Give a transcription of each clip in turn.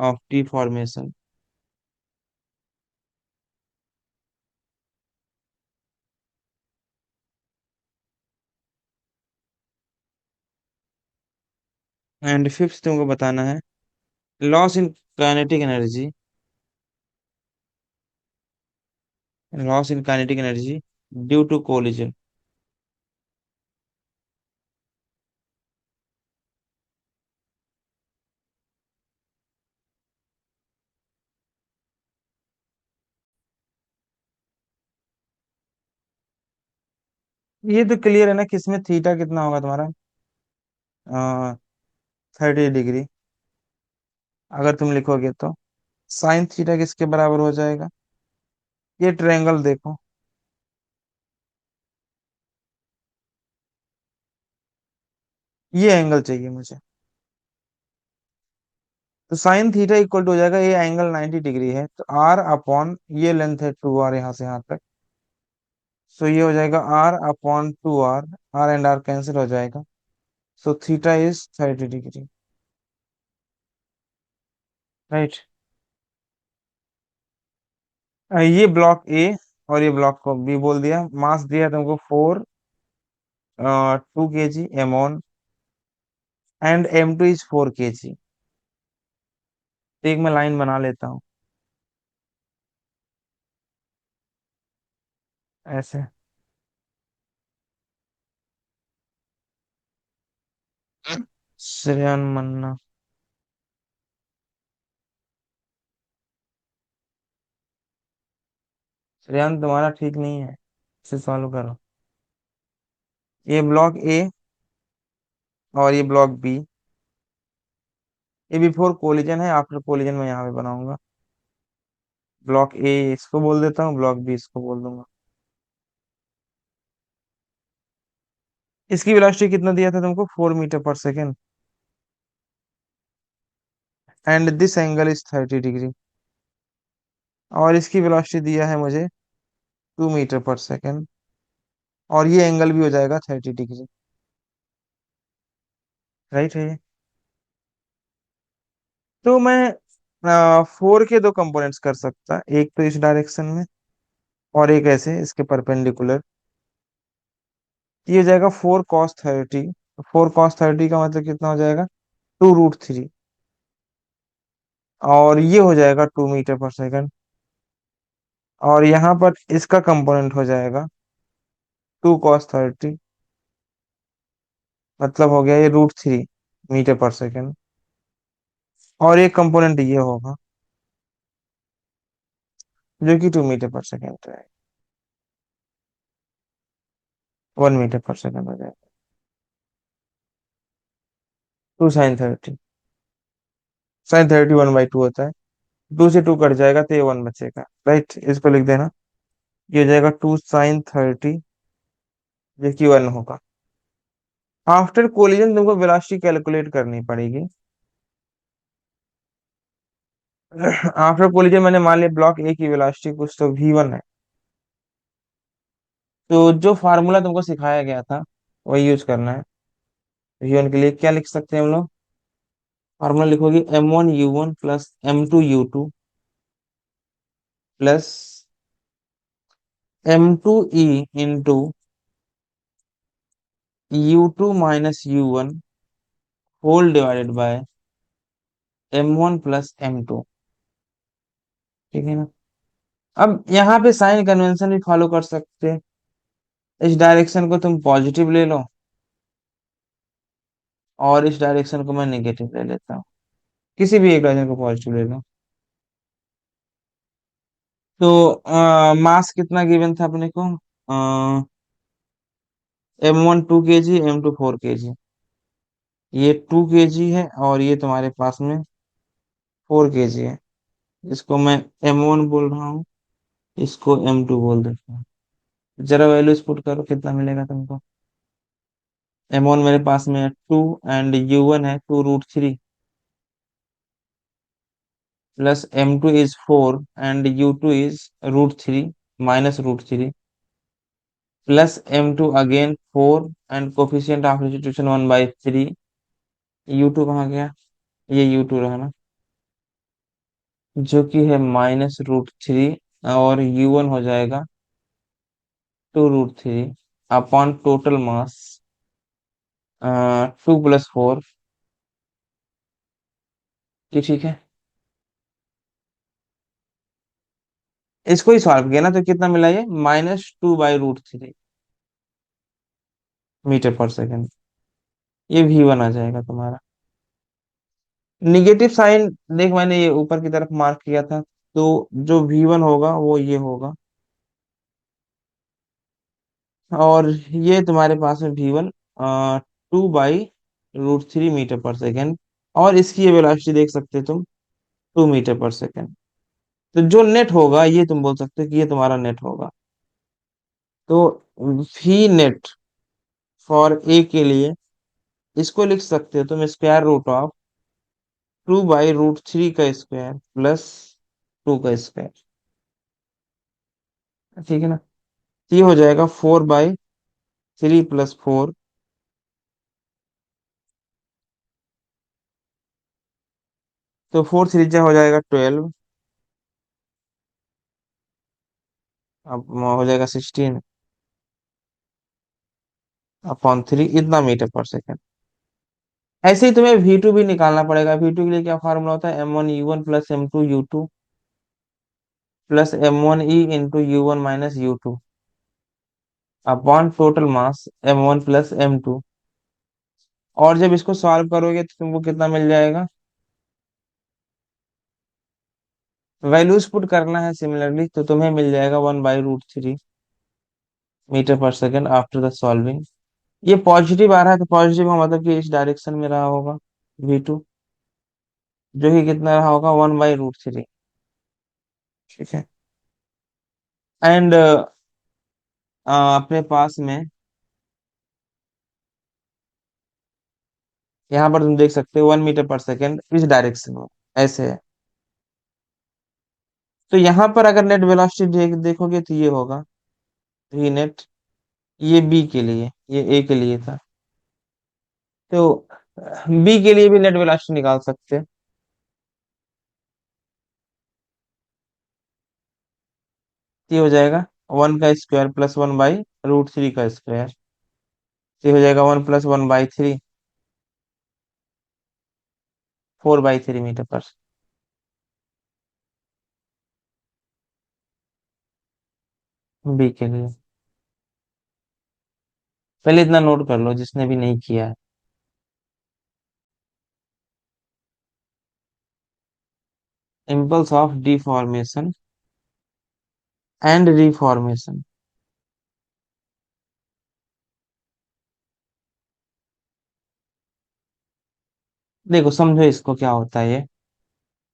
Of T formation and fifth तुमको बताना है loss in kinetic energy, loss in kinetic energy due to collision. ये तो clear है ना, किसमें थीटा कितना होगा तुम्हारा, 30 डिग्री। अगर तुम लिखोगे तो साइन थीटा किसके बराबर हो जाएगा, ये ट्रायंगल देखो, ये एंगल चाहिए मुझे। तो साइन थीटा इक्वल टू हो जाएगा, ये एंगल 90 डिग्री है तो आर अपॉन ये लेंथ है 2 आर यहाँ से यहाँ तक। सो ये हो जाएगा r upon 2 r, r and r cancel हो जाएगा। So theta is 30 degree. Right. ये ब्लॉक ए और ये ब्लॉक को बी बोल दिया। मास दिया है तुमको 2 kg M one and M2 is 4 kg। एक मैं लाइन बना लेता हूँ ऐसे। श्रेयन मन्ना। श्रेयन तुम्हारा ठीक नहीं है, इसे सॉल्व करो। ये ब्लॉक ए और ये ब्लॉक बी, ये बिफोर कोलिजन है, आफ्टर कोलिजन मैं यहाँ पे बनाऊंगा। ब्लॉक ए इसको बोल देता हूँ, ब्लॉक बी इसको बोल दूंगा। इसकी वेलोसिटी कितना दिया था तुमको, 4 मीटर पर second, and this angle is 30 degree. और इसकी वेलोसिटी दिया है मुझे 2 मीटर पर सेकेंड, और ये एंगल भी हो जाएगा 30 डिग्री। राइट है ये। तो मैं फोर के दो कंपोनेंट्स कर सकता, एक तो इस डायरेक्शन में और एक ऐसे इसके परपेंडिकुलर। ये हो जाएगा 4 cos 30। 4 cos 30 का मतलब कितना हो जाएगा, 2√3। और ये हो जाएगा 2 मीटर पर सेकेंड। और यहाँ पर इसका कंपोनेंट हो जाएगा 2 cos 30, मतलब हो गया ये √3 मीटर पर सेकेंड। और एक कंपोनेंट ये होगा जो कि 2 मीटर पर सेकेंड है, 1 मीटर पर सेकेंड हो जाएगा। 2 sin 30, sin 30 1/2 होता है। 2 से 2 कट जाएगा तो ये 1 बचेगा। राइट, इसको लिख देना। ये हो जाएगा 2 sin 30 जो कि 1 होगा। आफ्टर कोलिजन तुमको वेलोसिटी कैलकुलेट करनी पड़ेगी। आफ्टर कोलिजन मैंने मान लिया ब्लॉक ए की वेलोसिटी कुछ तो V1 है, तो जो फार्मूला तुमको सिखाया गया था वही यूज करना है। V1 के लिए क्या लिख सकते हैं हम लोग, फार्मूला लिखोगे M1U1 plus M2U2 plus M2E into U2 - U1 whole divided by M1 plus M2। ठीक है ना। अब यहाँ पे साइन कन्वेंशन भी फॉलो कर सकते हैं। इस डायरेक्शन को तुम पॉजिटिव ले लो और इस डायरेक्शन को मैं नेगेटिव ले लेता हूँ, किसी भी एक डायरेक्शन को पॉजिटिव ले लो। तो मास कितना गिवन था अपने को, M1 2 kg, M2 4 kg। ये 2 kg है और ये तुम्हारे पास में 4 kg है। इसको मैं M1 बोल रहा हूँ, इसको M2 बोल देता हूँ। जरा वैल्यूज पुट करो कितना मिलेगा तुमको। M1 मेरे पास में है 2 एंड U1 है 2√3 plus M2 is 4 and U2 is √3 -√3 plus M2 again 4 and coefficient of substitution 1/3। U2 कहाँ गया, ये U2 रहा ना। जो कि है -√3, और U1 हो जाएगा 2√3 अपॉन टोटल मास 2 + 4। ये ठीक है। इसको ही सॉल्व किया ना, तो कितना मिला ये, -2/√3 मीटर पर सेकेंड। ये V1 आ जाएगा तुम्हारा। निगेटिव साइन, देख मैंने ये ऊपर की तरफ मार्क किया था, तो जो V1 होगा वो ये होगा, और ये तुम्हारे पास में V1 2/√3 मीटर पर सेकेंड, और इसकी ये वेलोसिटी देख सकते हो तुम, 2 मीटर पर सेकेंड। तो जो नेट होगा ये तुम बोल सकते हो कि ये तुम्हारा नेट होगा। तो V नेट फॉर ए के लिए इसको लिख सकते हो तुम, स्क्वायर रूट ऑफ 2/√3 का स्क्वायर प्लस 2 का स्क्वायर। ठीक है ना। तो ये हो जाएगा 4/3 + 4। तो 4 3 हो जाएगा 12, अब हो जाएगा 16 अपॉन 3, इतना मीटर पर सेकेंड। ऐसे ही तुम्हें V2 भी निकालना पड़ेगा। V2 के लिए क्या फॉर्मूला होता है, M1U1 + M2U2 plus M1E × U1 - U2 upon total mass M1 + M2। और जब इसको सॉल्व करोगे तो तुमको कितना मिल जाएगा, वैल्यूज पुट करना है सिमिलरली, तो तुम्हें मिल जाएगा 1/√3 मीटर पर सेकेंड आफ्टर द सॉल्विंग। ये पॉजिटिव आ रहा है, तो पॉजिटिव का मतलब कि इस डायरेक्शन में रहा होगा V2, जो कि कितना रहा होगा, 1/√3। ठीक है। एंड अपने पास में यहाँ पर तुम देख सकते हो 1 मीटर पर सेकेंड इस डायरेक्शन में, ऐसे है। तो यहाँ पर अगर नेट वेलोसिटी देखोगे तो ये होगा V नेट, ये बी के लिए, ये ए के लिए था, तो बी के लिए भी नेट वेलोसिटी निकाल सकते हैं। ये हो जाएगा 1 का स्क्वायर प्लस 1/√3 का स्क्वायर। ये हो जाएगा 1 + 1/3, 4/3 मीटर पर। बी के लिए पहले इतना नोट कर लो जिसने भी नहीं किया है। Impulse of deformation and reformation. देखो समझो इसको क्या होता है ये।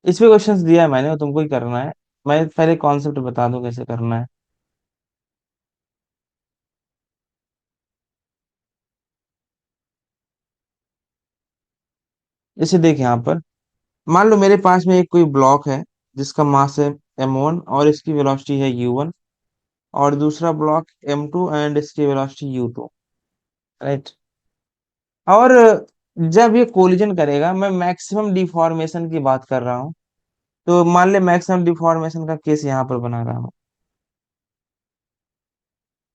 इस पे क्वेश्चंस दिया है मैंने, वो तुमको ही करना है। मैं पहले कॉन्सेप्ट बता दूं कैसे करना है। जैसे देख यहाँ पर, मान लो मेरे पास में एक कोई ब्लॉक है जिसका मास है M1 और इसकी वेलोसिटी है U1, और दूसरा ब्लॉक M2 एंड इसकी वेलोसिटी U2, राइट। और जब ये कोलिजन करेगा, मैं मैक्सिमम डिफॉर्मेशन की बात कर रहा हूँ, तो मान ले मैक्सिमम डिफॉर्मेशन का केस यहाँ पर बना रहा हूँ,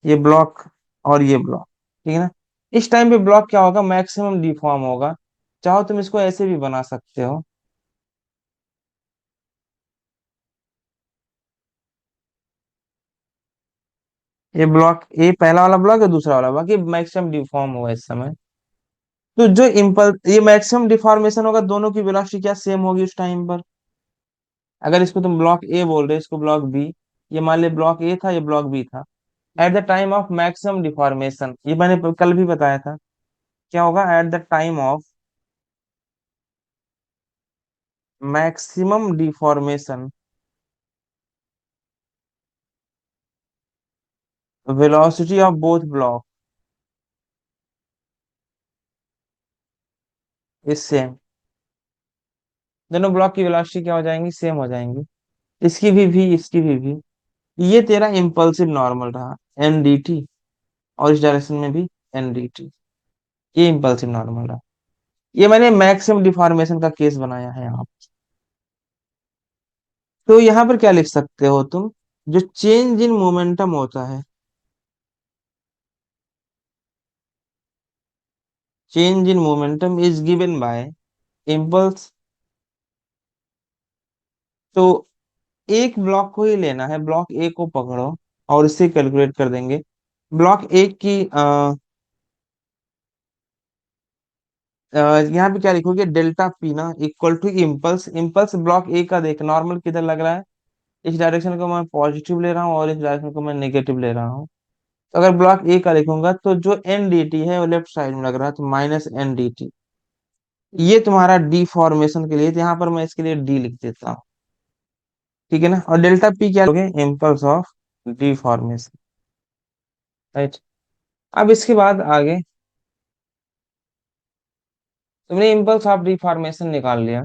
ये ब्लॉक और ये ब्लॉक, ठीक है ना। इस टाइम पे ब्लॉक क्या होगा, मैक्सिमम डिफॉर्म होगा। चाहो तुम इसको ऐसे भी बना सकते हो, ये ब्लॉक, ये पहला वाला ब्लॉक है, दूसरा वाला ब्लॉक, ये मैक्सिमम डिफॉर्म हुआ इस समय। तो जो इम्पल्स, ये मैक्सिमम डिफॉर्मेशन होगा, दोनों की वेलोसिटी क्या सेम होगी उस टाइम पर। अगर इसको तुम ब्लॉक ए बोल रहे हो, इसको ब्लॉक बी, ये मान ले ब्लॉक ए था, ये ब्लॉक बी था, eight the time of maximum deformation, ये मैंने कल भी बताया था, क्या होगा eight the time of maximum deformation, velocity of both block is same. दोनों ब्लॉक की वेलोसिटी क्या हो जाएंगी, सेम हो जाएंगी। इसकी भी, इसकी भी। ये तेरा इम्पल्सिव नॉर्मल रहा, NDT, और इस डायरेक्शन में भी NDT। ये इम्पल्सिव नॉर्मल रहा। ये मैंने मैक्सिमम डिफॉर्मेशन का केस बनाया है यहाँ। तो यहाँ पर क्या लिख सकते हो तुम, जो चेंज इन मोमेंटम होता है, change in momentum is given by impulse. तो एक ब्लॉक को ही लेना है, ब्लॉक ए को पकड़ो और इससे कैलकुलेट कर देंगे। ब्लॉक ए की यहाँ पे क्या लिखोगे, डेल्टा पी ना equal to impulse. Impulse block A का देख, नॉर्मल किधर लग रहा है, इस डायरेक्शन को मैं पॉजिटिव ले रहा हूँ और इस डायरेक्शन को मैं नेगेटिव ले रहा हूँ। तो अगर ब्लॉक ए का लिखूंगा तो जो एन डी टी है वो लेफ्ट साइड में लग रहा है, तो माइनस एन डी टी। ये तुम्हारा डी फॉर्मेशन के लिए, तो यहाँ पर मैं इसके लिए डी लिख देता हूँ। ठीक है ना, और डेल्टा पी क्या लोगे, impulse of D formation. Right. अब इसके बाद आगे तुमने इम्पल्स ऑफ डी फॉर्मेशन निकाल लिया।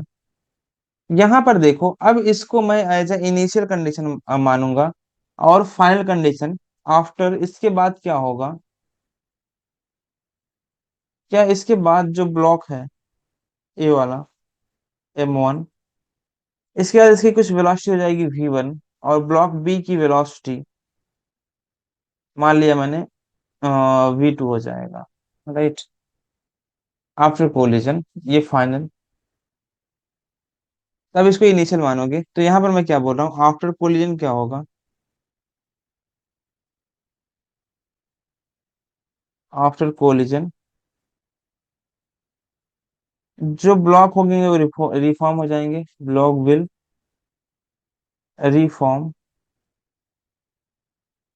यहाँ पर देखो, अब इसको मैं एज ए इनिशियल कंडीशन मानूंगा और फाइनल कंडीशन आफ्टर। इसके बाद क्या होगा, क्या इसके बाद जो ब्लॉक है ए वाला, M1, इसके बाद इसकी कुछ वेलोसिटी हो जाएगी V1, और ब्लॉक बी की वेलोसिटी मान लिया मैंने V2 हो जाएगा। राइट। आफ्टर कोलिजन, ये फाइनल। तब इसको इनिशियल मानोगे, तो यहाँ पर मैं क्या बोल रहा हूँ, आफ्टर कोलिजन क्या होगा, आफ्टर कोलिजन जो ब्लॉक होंगे वो रिफॉर्म हो जाएंगे, ब्लॉक विल रिफॉर्म।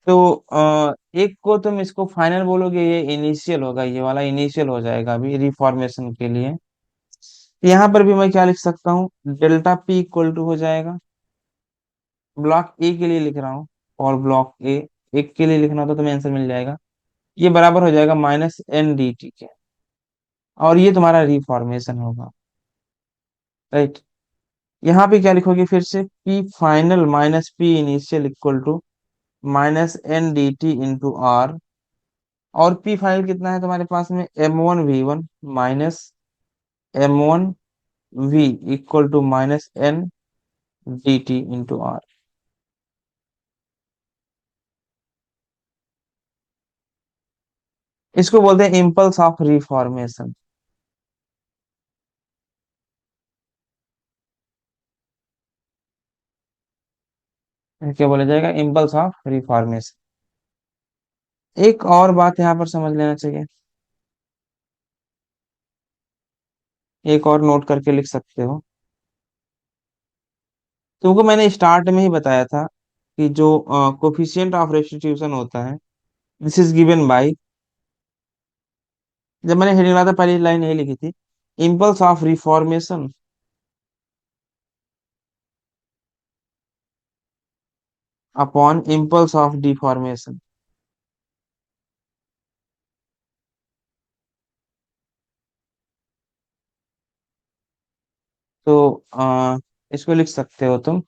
तो एक को तुम इसको फाइनल बोलोगे, ये इनिशियल होगा, ये वाला इनिशियल हो जाएगा अभी रिफॉर्मेशन के लिए। यहाँ पर भी मैं क्या लिख सकता हूँ, डेल्टा पी इक्वल टू हो जाएगा, ब्लॉक ए के लिए लिख रहा हूँ, और ब्लॉक ए एक के लिए लिखना होता तो तुम्हें आंसर मिल जाएगा, ये बराबर हो जाएगा माइनस एन डी टी के। और ये तुम्हारा रिफॉर्मेशन होगा। राइट। यहाँ पे क्या लिखोगे, फिर से p final minus p initial equal to minus n d t into r. और पी फाइनल कितना है तुम्हारे पास में, M1 V1 minus M1 V equal to minus n d t into r. इसको बोलते हैं इम्पल्स ऑफ रिफॉर्मेशन। क्या बोला जाएगा, इम्पल्स ऑफ रिफॉर्मेशन। एक और बात यहाँ पर समझ लेना चाहिए, एक और नोट करके लिख सकते हो। तुमको मैंने स्टार्ट में ही बताया था कि जो कोफिशिएंट ऑफ रेस्टिट्यूशन होता है, दिस इज गिवन बाय, जब मैंने हेडिंग लगाया था पहली लाइन यही लिखी थी, impulse of reformation upon impulse of deformation. तो इसको लिख सकते हो तुम,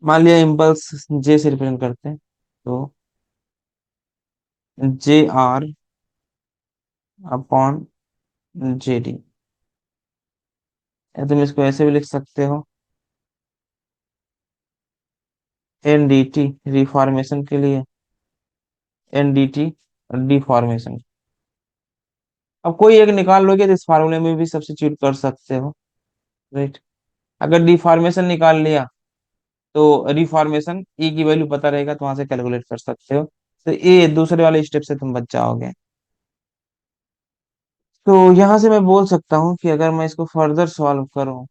मान लिया इम्पल्स जे से रिप्रेजेंट करते हैं, तो JR अपॉन JD। या तुम इसको ऐसे भी लिख सकते हो, NDT रिफॉर्मेशन के लिए, NDT डिफॉर्मेशन। अब कोई एक निकाल लोगे तो इस फार्मूले में भी सब्स्टिट्यूट कर सकते हो। राइट। अगर डिफॉर्मेशन निकाल लिया तो रिफॉर्मेशन ई की वैल्यू पता रहेगा, तो वहां से कैलकुलेट कर सकते हो। तो ये दूसरे वाले स्टेप से तुम बच जाओगे। तो यहाँ से मैं बोल सकता हूँ कि अगर मैं इसको फर्दर सॉल्व करूँ,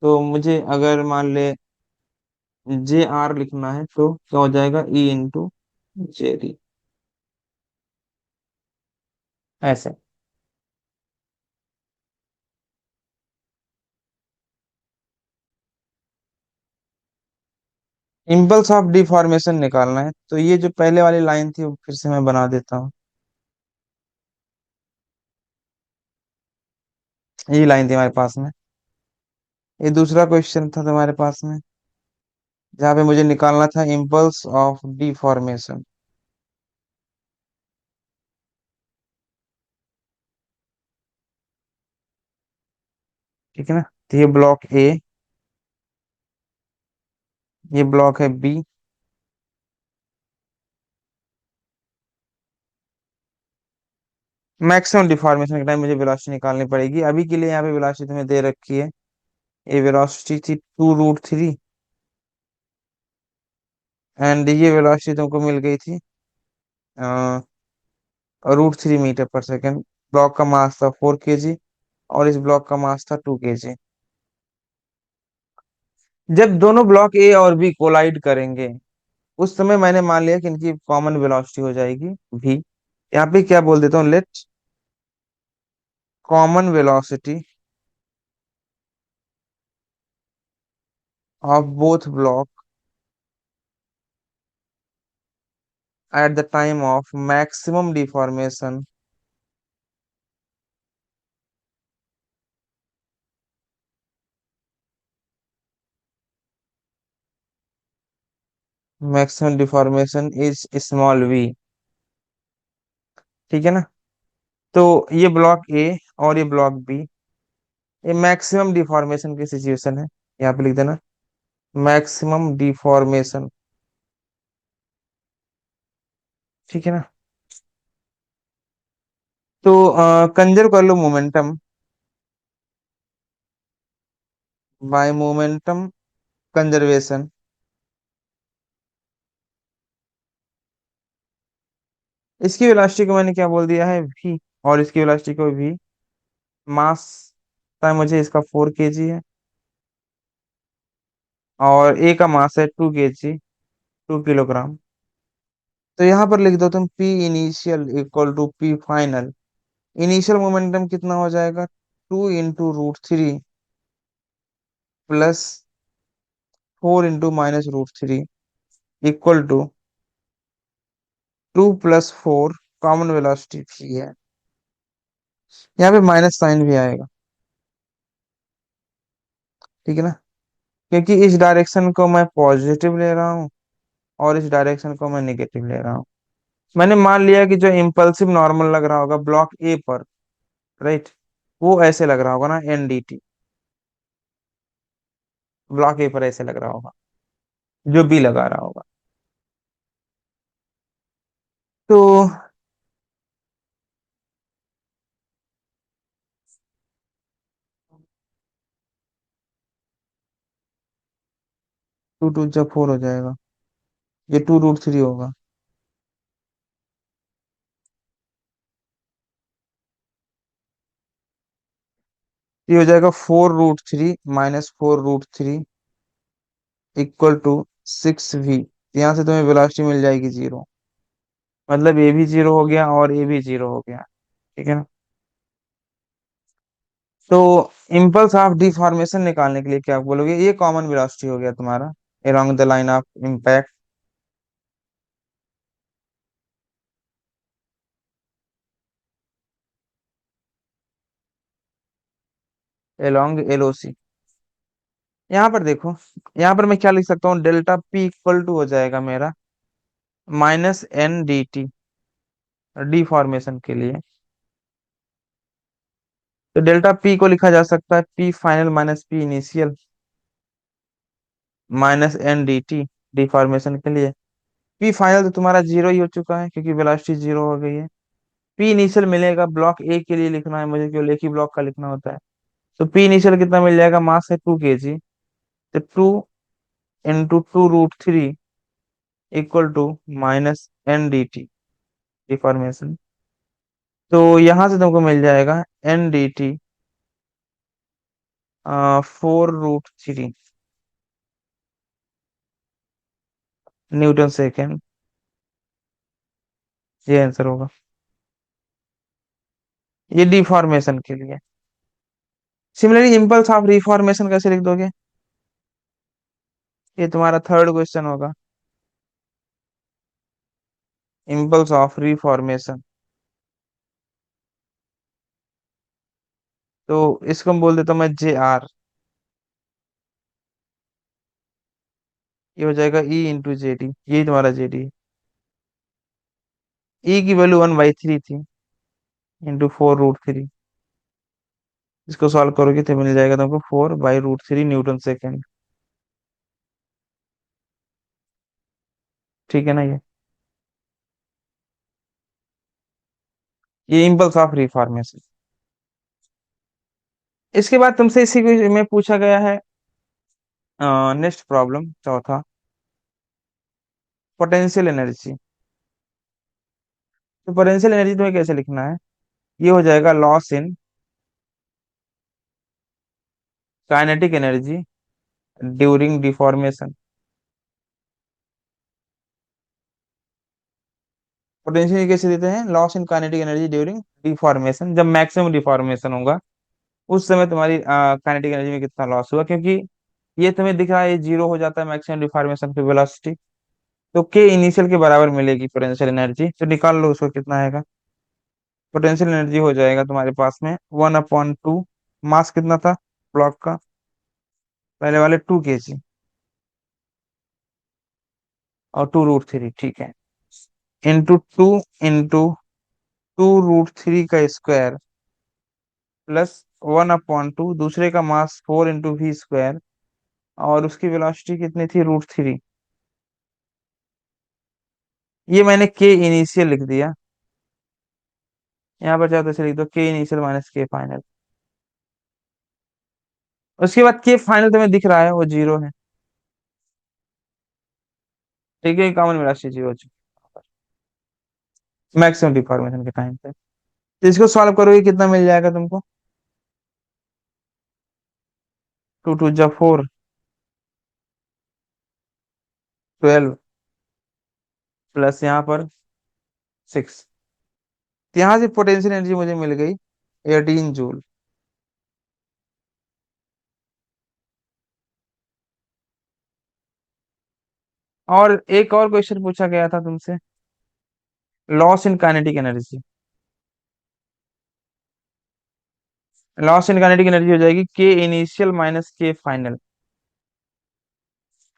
तो मुझे अगर मान ले JR लिखना है तो क्या हो जाएगा, E इंटू JD, ऐसे। इम्पल्स ऑफ डिफॉर्मेशन निकालना है, तो ये जो पहले वाली लाइन थी वो फिर से मैं बना देता हूँ। ये लाइन थी हमारे पास में, ये दूसरा क्वेश्चन था तुम्हारे पास में, जहाँ पे मुझे निकालना था इम्पल्स ऑफ डिफॉर्मेशन। ठीक है ना, तो ये ब्लॉक ए, ये ब्लॉक है बी। मैक्सिमम डिफॉर्मेशन के टाइम मुझे वेलोसिटी निकालनी पड़ेगी। अभी के लिए यहाँ पे वेलोसिटी तुम्हें दे रखी है। ये वेलोसिटी थी 2√3, एंड ये वेलोसिटी तुमको मिल गई थी √3 मीटर पर सेकेंड। ब्लॉक का मास था 4 kg, और इस ब्लॉक का मास था 2 kg। जब दोनों ब्लॉक ए और बी कोलाइड करेंगे, उस समय मैंने मान लिया कि इनकी कॉमन वेलोसिटी हो जाएगी v। यहाँ पे क्या बोल देता हूँ, let common velocity of both block at the time of maximum deformation, maximum deformation is small v. ठीक है ना। तो ये ब्लॉक ए और ये ब्लॉक बी, ये मैक्सिमम डिफॉर्मेशन की सिचुएशन है। यहाँ पे लिख देना मैक्सिमम डिफॉर्मेशन। ठीक है ना। तो कंजर्व कर लो मोमेंटम बाय मोमेंटम कंजर्वेशन। इसकी वेलोसिटी को मैंने क्या बोल दिया है, v, और इसकी वेलोसिटी को v। मास है मुझे इसका 4 kg है, और a का मास है 2 kg, 2 किलोग्राम। तो यहाँ पर लिख दो तुम p initial equal to p final. Initial momentum कितना हो जाएगा, 2 × √3 plus 4 × -√3 equal to 2 + 4, common velocity भी है। यहाँ पे माइनस साइन भी आएगा। ठीक है ना, क्योंकि इस डायरेक्शन को मैं पॉजिटिव ले रहा हूँ, और इस डायरेक्शन को मैं निगेटिव ले रहा हूँ। मैंने मान लिया कि जो इम्पल्सिव नॉर्मल लग रहा होगा ब्लॉक ए पर, राइट, वो ऐसे लग रहा होगा ना, NDT। ब्लॉक ए पर ऐसे लग रहा होगा, जो बी लगा रहा होगा। तो 2 × 2 जब 4 हो जाएगा, ये 2√3 होगा। ये हो जाएगा 4√3 -4√3 = 6v। यहाँ से तुम्हें वेलोसिटी मिल जाएगी 0। मतलब ए भी 0 हो गया और ए भी 0 हो गया। ठीक है ना। तो इम्पल्स ऑफ डिफॉर्मेशन निकालने के लिए क्या बोलोगे, ये कॉमन वेलोसिटी हो गया तुम्हारा along the line of impact, along LOC। यहाँ पर देखो, यहाँ पर मैं क्या लिख सकता हूँ, डेल्टा P इक्वल टू हो जाएगा मेरा -NDT डिफॉर्मेशन के लिए। तो डेल्टा P को लिखा जा सकता है P final -P initial -NDT deformation के लिए। P फाइनल तो तुम्हारा 0 ही हो चुका है, क्योंकि वेलोसिटी 0 हो गई है। P इनिशियल मिलेगा, ब्लॉक ए के लिए लिखना है मुझे, केवल एक ही ब्लॉक का लिखना होता है। तो P इनिशियल कितना मिल जाएगा, मास है 2 kg, तो 2 × 2√3 -NDT डिफॉर्मेशन। तो यहाँ से तुमको मिल जाएगा NDT 4√3 न्यूटन सेकेंड। ये आंसर होगा, ये डिफॉर्मेशन के लिए। सिमिलरली इम्पल्स ऑफ रिफॉर्मेशन कैसे लिख दोगे, ये तुम्हारा थर्ड क्वेश्चन होगा। इम्पल्स ऑफ रिफॉर्मेशन, तो इसको हम बोल देता हूँ मैं JR। ये हो जाएगा E × JD, यही तुम्हारा JD। E की वैल्यू 1/3 थी, × 4√3। इसको सॉल्व करोगे तो मिल जाएगा तुमको 4/√3 न्यूटन सेकेंड। ठीक है ना ये इम्पल्स ऑफ रिफॉर्मेशन। इसके बाद तुमसे इसी में पूछा गया है नेक्स्ट प्रॉब्लम चौथा, पोटेंशियल एनर्जी। तो पोटेंशियल एनर्जी तुम्हें कैसे लिखना है, ये हो जाएगा loss in kinetic energy during deformation. Potential कैसे देते हैं, loss in kinetic energy during deformation, जब मैक्सिमम डिफॉर्मेशन होगा उस समय तुम्हारी काइनेटिक एनर्जी में कितना लॉस हुआ, क्योंकि ये तुम्हें दिख रहा है ये जीरो हो जाता है मैक्सिमम डिफॉर्मेशन पे वेलोसिटी। तो के इनिशियल के बराबर मिलेगी पोटेंशियल एनर्जी, तो निकाल लो उसको कितना आएगा। पोटेंशियल एनर्जी हो जाएगा तुम्हारे पास में 1/2, मास कितना था ब्लॉक का, पहले वाले 2 kg, और 2√3, ठीक है, इंटू 2 इंटू 2√3 का स्क्वायर प्लस 1/2, दूसरे का मास 4 इंटू v स्क्वायर, और उसकी वेलोसिटी कितनी थी √3। ये मैंने के इनिशियल लिख दिया, यहाँ पर चाहते से लिख दो के इनिशियल माइनस के फाइनल। उसके बाद के फाइनल तुम्हें दिख रहा है वो जीरो है, ठीक है, कॉमन वेलोसिटी जीरो हो चुकी है मैक्सिमम डिफॉर्मेशन के टाइम पे। तो इसको सॉल्व करोगे कितना मिल जाएगा तुमको, 2 2 जा 4, 12 प्लस यहाँ पर 6। तो यहाँ से पोटेंशियल एनर्जी मुझे मिल गई 18 जूल। और एक और क्वेश्चन पूछा गया था तुमसे, loss in kinetic energy. Loss in kinetic energy हो जाएगी के इनिशियल माइनस के फाइनल।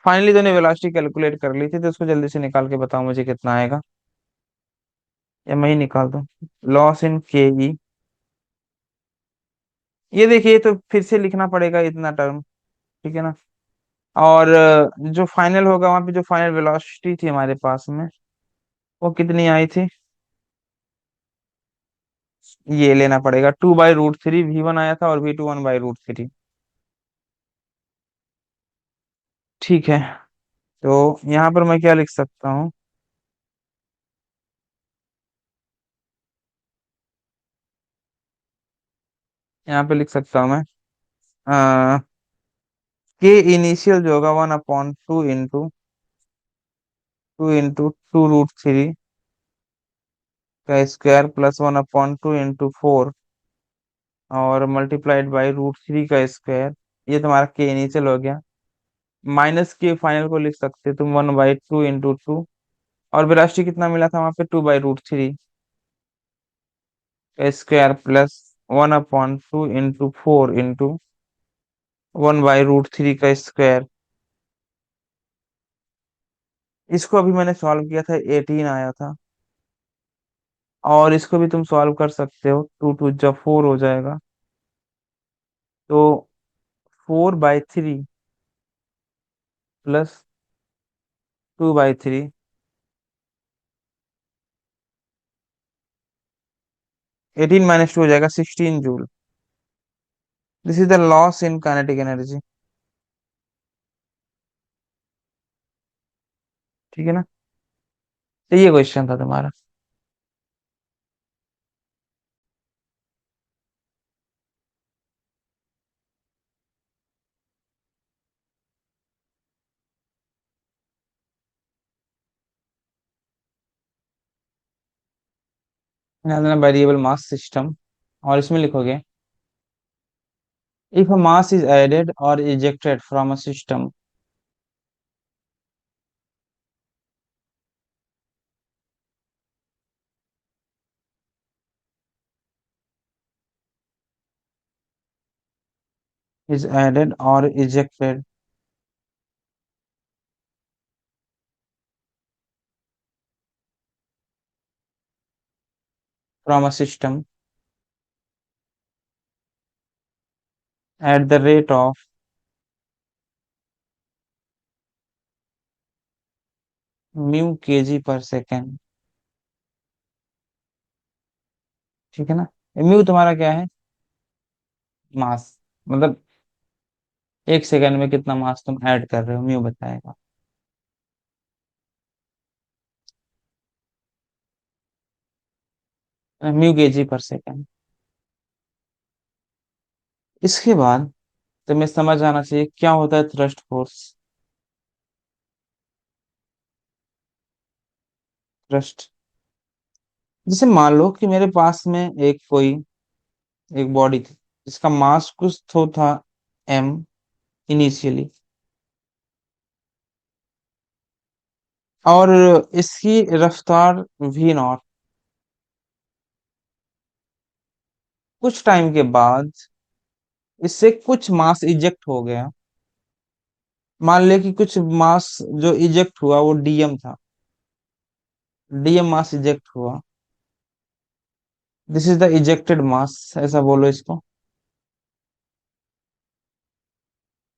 फाइनली तो ने वेलोसिटी कैलकुलेट कर ली थी, तो उसको जल्दी से निकाल के बताओ मुझे कितना आएगा, या मैं ही निकाल दूं। लॉस इन के ई, ये देखिए तो फिर से लिखना पड़ेगा इतना टर्म, ठीक है ना। और जो फाइनल होगा वहां पे जो फाइनल वेलोसिटी थी हमारे पास में वो कितनी आई थी, ये लेना पड़ेगा, 2/√3 v1 आया था और v2 1/√3। ठीक है, तो यहाँ पर मैं क्या लिख सकता हूँ, यहाँ पे लिख सकता हूँ मैं के इनिशियल जो होगा 1/2 इंटू 2√3 का स्क्वायर प्लस 1/2 इंटू 4 और मल्टीप्लाइड बाई √3 का स्क्वायर, ये तुम्हारा के इनिशियल हो गया। माइनस के फाइनल को लिख सकते हो तुम 1/2 इंटू 2, और वेलोसिटी कितना मिला था वहां पे 2/√3 का स्क्वायर प्लस 1/2 इंटू 4 इंटू 1/√3 का स्क्वायर। इसको अभी मैंने सॉल्व किया था 18 आया था, और इसको भी तुम सॉल्व कर सकते हो, 2 2 जा 4 हो जाएगा, तो 4/3 प्लस 2/3, 18 - 2 हो जाएगा 16 joule. This is the loss in kinetic energy, ठीक है ना। तो ये क्वेश्चन था तुम्हारा। वेरिएबल मास सिस्टम, और इसमें लिखोगे if a mass is added or ejected from a system, is added or ejected from a system at the rate of mu KG पर सेकेंड। ठीक है ना। म्यू तुम्हारा क्या है? मास। मतलब 1 सेकेंड में कितना मास तुम ऐड कर रहे हो, म्यू बताएगा। म्यू केजी पर सेकेंड। इसके बाद तुम्हें समझ आना चाहिए क्या होता है थ्रस्ट फोर्स। थ्रस्ट, जैसे मान लो कि मेरे पास में एक बॉडी थी जिसका मास कुछ तो था एम इनिशियली, और इसकी रफ्तार वी नॉट। कुछ टाइम के बाद इससे कुछ मास इजेक्ट हो गया। मान ले कि कुछ मास जो इजेक्ट हुआ वो डीएम था, डीएम मास इजेक्ट हुआ। दिस इज द इजेक्टेड मास, ऐसा बोलो इसको।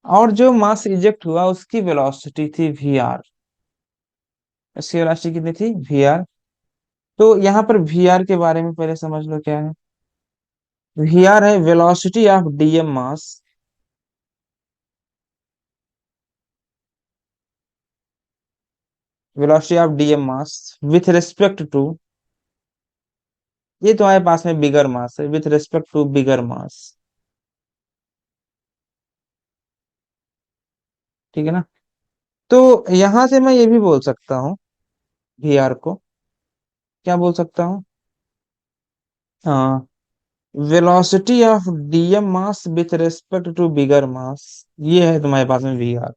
और जो मास इजेक्ट हुआ उसकी वेलोसिटी थी वी आर। इसकी वेलोसिटी कितनी थी? V are. तो यहाँ पर वी आर के बारे में पहले समझ लो क्या है। वी आर है velocity of DM mass, velocity of DM mass with respect to, ये तुम्हारे पास में बिगर मास है, with respect to bigger mass. ठीक है ना। तो यहां से मैं ये भी बोल सकता हूँ वी आर को, क्या बोल सकता हूँ? हाँ, velocity of DM mass with respect to bigger mass, ये है तुम्हारे पास में वी आर।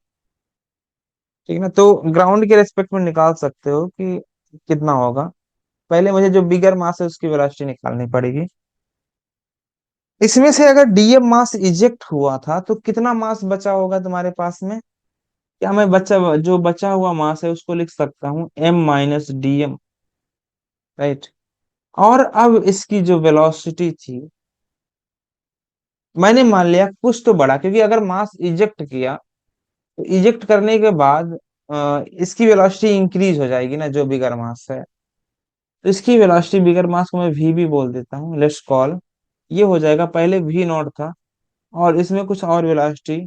ठीक है ना। तो ग्राउंड के रेस्पेक्ट में निकाल सकते हो कि कितना होगा। पहले मुझे जो बिगर मास है उसकी वेलोसिटी निकालनी पड़ेगी। इसमें से अगर डीएम मास इजेक्ट हुआ था तो कितना मास बचा होगा तुम्हारे पास में? क्या मैं बच्चा जो बचा हुआ मास है उसको लिख सकता हूँ एम माइनस डीएम, राइट। और अब इसकी जो वेलोसिटी थी, मैंने मान लिया कुछ तो बड़ा, क्योंकि अगर मास इजेक्ट किया तो इजेक्ट करने के बाद इसकी वेलोसिटी इंक्रीज हो जाएगी ना, जो बिगर मास है। तो इसकी वेलोसिटी बिगर मास को मैं वी भी बोल देता हूँ, लेट्स कॉल। ये हो जाएगा, पहले वी नॉट था और इसमें कुछ और वेलोसिटी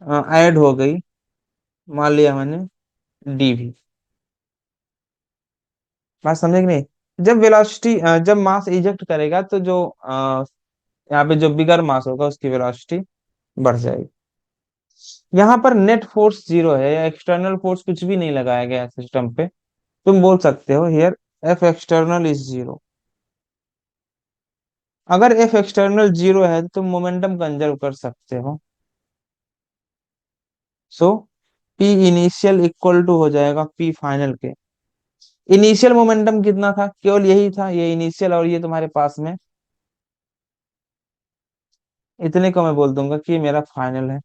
ऐड हो गई, मान लिया मैंने डी भी। बात समझे कि नहीं? जब वेलोसिटी जब मास इजेक्ट करेगा तो जो यहाँ पे जो बिगर मास होगा उसकी वेलोसिटी बढ़ जाएगी। यहाँ पर नेट फोर्स जीरो है, या एक्सटर्नल फोर्स कुछ भी नहीं लगाया गया है सिस्टम पे। तुम बोल सकते हो here F external is zero. अगर एफ एक्सटर्नल जीरो है तो तुम मोमेंटम कंजर्व कर सकते हो। सो पी इनिशियल इक्वल टू हो जाएगा पी फाइनल के। इनिशियल मोमेंटम कितना था? केवल यही था, ये इनिशियल, और ये तुम्हारे पास में इतने को मैं बोल दूंगा कि ये मेरा फाइनल है।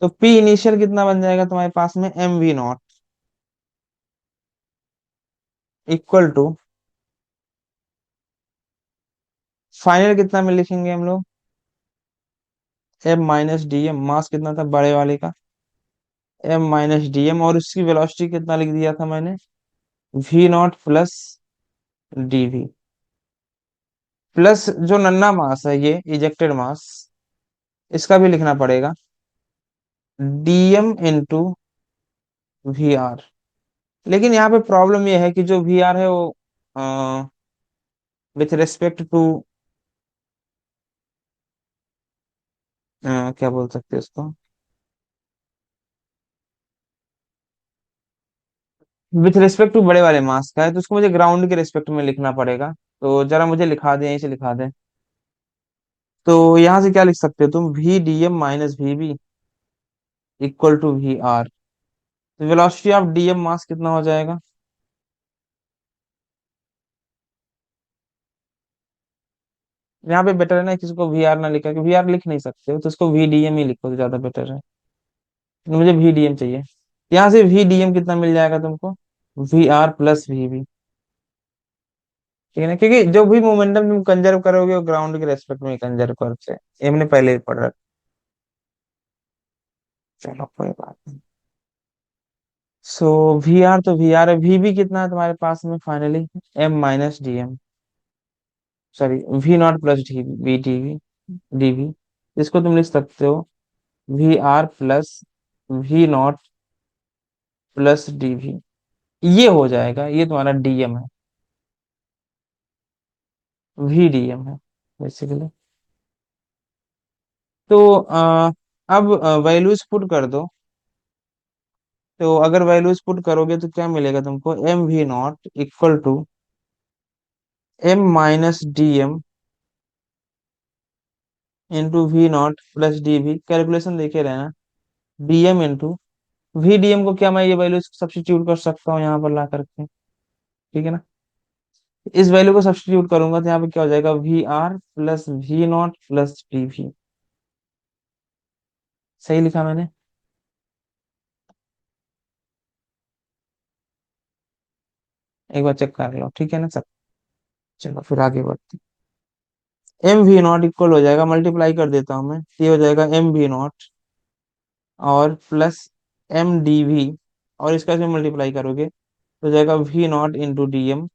तो पी इनिशियल कितना बन जाएगा तुम्हारे पास में? M v not equal to final कितना में लिखेंगे हम लोग? M minus D m, mass कितना था बड़े वाले का? एम माइनस डी एम, और उसकी वेलोसिटी कितना लिख दिया था मैंने? V not plus D v, plus जो नन्ना मास है ये इजेक्टेड मास, इसका भी लिखना पड़ेगा, डीएम इंटू वी आर। लेकिन यहाँ पे प्रॉब्लम ये है कि जो वी आर है वो विथ रिस्पेक्ट टू क्या बोल सकते हैं उसको, विथ रिस्पेक्ट टू बड़े वाले मास का है, तो उसको मुझे ग्राउंड के रिस्पेक्ट में लिखना पड़ेगा। तो जरा मुझे लिखा दे, यहीं से लिखा दे। तो यहाँ से क्या लिख सकते हो तुम? V d m minus v b equal to v are. तो वेलोसिटी ऑफ डीएम मास कितना हो जाएगा? यहाँ पे बेटर है ना किसी को वी आर ना लिखा, कि वी आर लिख नहीं सकते हो तो उसको वी डी एम ही लिखो तो ज्यादा बेटर है। तो मुझे वी डी एम चाहिए। यहाँ से वी डी एम कितना मिल जाएगा तुमको? V are plus v b. ठीक है ना, क्योंकि जो भी मोमेंटम तुम कंजर्व करोगे वो ग्राउंड के रेस्पेक्ट में कंजर्व करते हैं, ये हमने पहले ही पढ़ रखा। चलो कोई बात नहीं। सो वी आर, तो वी आर है, वी भी कितना है तुम्हारे पास में finally, M minus D M, sorry, V not plus D we D we D V, इसको तुम लिख सकते हो V are plus we not plus D V, ये हो जाएगा, ये तुम्हारा डीएम है, वी डीएम है बेसिकली। तो अब वैल्यूज पुट कर दो। तो अगर वैल्यूज पुट करोगे तो क्या मिलेगा तुमको, m v not equal to m minus D m into v not plus D v, calculation देखे रहना, d m into v d m को क्या मैं ये वैल्यू सब्स्टिट्यूट कर सकता हूँ यहाँ पर ला करके, ठीक है ना। इस वैल्यू को सब्स्टिट्यूट करूंगा तो यहाँ पे क्या हो जाएगा, v are plus we not plus D v, सही लिखा मैंने। एक बार चेक कर लो, ठीक है ना सब। चलो फिर आगे बढ़ते, एम वी नॉट इक्वल हो जाएगा, मल्टीप्लाई कर देता हूँ मैं, ये हो जाएगा एम वी नॉट और प्लस एम डी वी, और इसका इसमें मल्टीप्लाई करोगे तो हो जाएगा v naught into d m,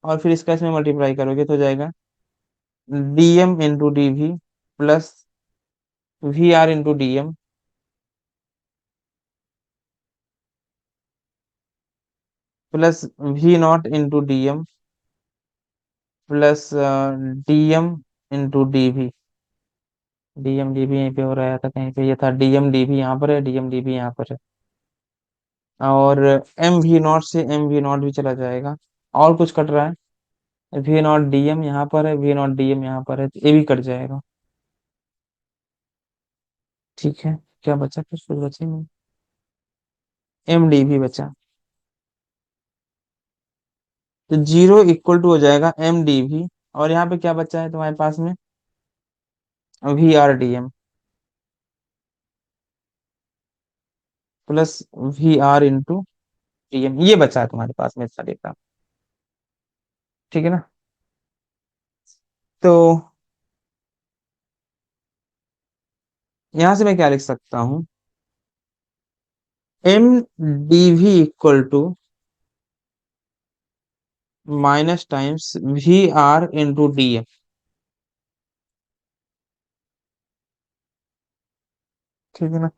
और फिर इसका इसमें मल्टीप्लाई करोगे तो हो जाएगा d m into d v plus v r into d m plus we naught into d m plus d m into d we, d m d v यहीं पे हो रहा था कहीं पे, ये था डी एम डी वी, यहाँ पर है डी एम डी वी यहाँ पर है, और एम वी नॉट से एम वी नॉट भी चला जाएगा, और कुछ कट रहा है, वी नॉट डी एम यहाँ पर है, वी नॉट डी एम यहाँ पर है, तो ये भी कट जाएगा, ठीक है। क्या बचा, कुछ बचे नहीं, एम डी भी बचा, तो जीरो इक्वल टू हो जाएगा एम डी भी, और यहाँ पे क्या बचा है तुम्हारे पास में, v R D m plus v r into d m, ये बचा है तुम्हारे पास में इतना डेटा, ठीक है ना। तो यहां से मैं क्या लिख सकता हूँ, m d v equal to minus times v r into d m, ठीक है ना।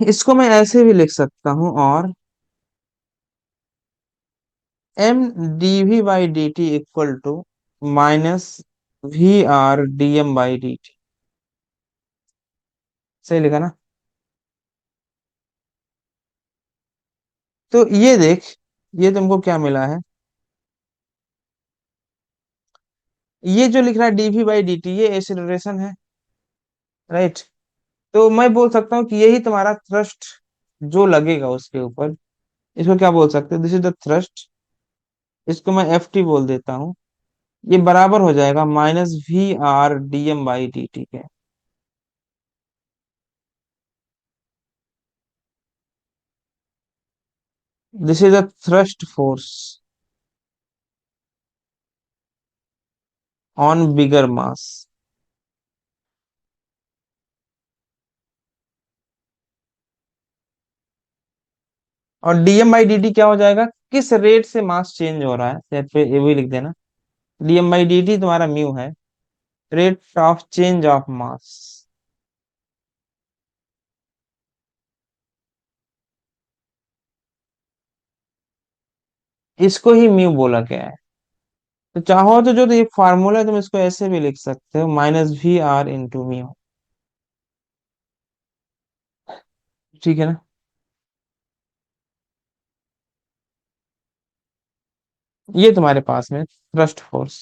इसको मैं ऐसे भी लिख सकता हूँ, और m d v by D t equal to minus we R D M by D t, सही लिखा ना। तो ये देख, ये तुमको क्या मिला है, ये जो लिख रहा है डीवी बाई डी टी, ये एक्सेलरेशन है, राइट। तो मैं बोल सकता हूँ कि यही तुम्हारा थ्रस्ट जो लगेगा उसके ऊपर, इसको क्या बोल सकते हैं, दिस इज द थ्रस्ट, इसको मैं एफ टी बोल देता हूँ, ये बराबर हो जाएगा minus we R D M by D T के, this is the thrust force on bigger mass. और डीएम बाई डी टी क्या हो जाएगा, किस रेट से मास चेंज हो रहा है, शायद पे ये भी लिख देना, डीएम बाई डी टी तुम्हारा म्यू है, rate of change of mass, इसको ही म्यू बोला गया है। तो चाहो तो ये फार्मूला है तुम इसको ऐसे भी लिख सकते हो, minus we r into mu, ठीक है ना। ये तुम्हारे पास में थ्रस्ट फोर्स,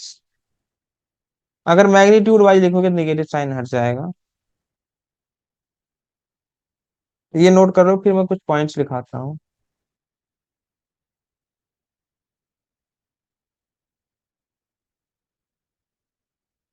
अगर मैग्नीट्यूड वाइज देखोगे तो नेगेटिव साइन हट जाएगा, ये नोट करो, फिर मैं कुछ पॉइंट्स लिखाता हूँ।